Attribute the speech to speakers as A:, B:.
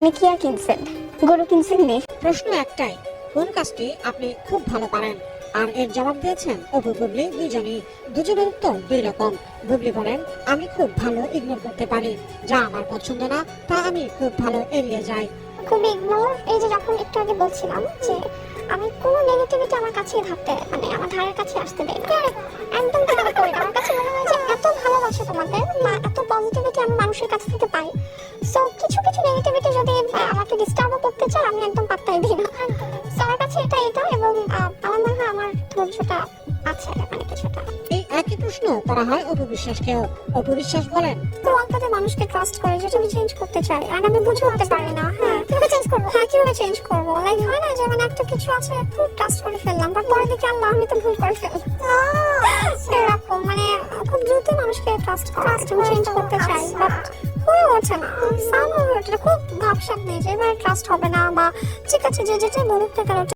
A: আপনি কি আর কিনছেন? গরু কিনছেন নি?
B: প্রশ্ন একটাই, কোন কাজটি আপনি খুব ভালো পারেন? আর এর জবাব দিয়েছেন অপু বুবলি দুজনেই। দুজনের উত্তর দুই রকম। বুবলি বলেন, আমি খুব ভালো ইগনোর করতে পারি, যা আমার পছন্দ না তা আমি খুব ভালো এড়িয়ে যাই।
A: খুব ইগনোর, এই যে যখন একটু আগে বলছিলাম যে আমি কোনো নেগেটিভিটি আমার কাছে ভাবতে মানে আমার ধারের কাছে আসতে দেই না, একদম খেয়াল করি না। আমার কাছে মনে হয় যে এত ভালোবাসা তোমাদের বা এত পজিটিভিটি আমি মানুষের কাছ থেকে পাই, সো কিছু কিছু নেগেটিভিটি যদি আমাকে ডিস্টার্বও করতে চায় আমি একদম পাত্তাই দিই না। সো আমার কাছে এটা এবং আমার মনে হয় আমার ধৈর্যটা আছে মানে কিছুটা।
B: এই একই প্রশ্ন করা হয় অপু বিশ্বাসকেও। অপু বিশ্বাস বলেন,
A: তোমাকে মানুষকে ট্রাস্ট করে যেটা আমি চেঞ্জ করতে চাই আর আমি বুঝে উঠতে পারি না। কিভাবে চেঞ্জ করবো? কিভাবে চেঞ্জ করবো? লাইক হয় না যে মানে একটা কিছু আছে খুব ট্রাস্ট করে ফেললাম, তারপরে দেখি আল্লাহ আমি তো ভুল করে ফেললাম। এরকম মানে খুব দ্রুত মানুষকে ট্রাস্ট করা আমি চেঞ্জ করতে চাই, বাট হয়ে ওঠে না। সাম হয়ে ওঠে, খুব ভাবসাব নেই যে এবার ট্রাস্ট হবে না বা ঠিক আছে যে যেটা বলুক না কেন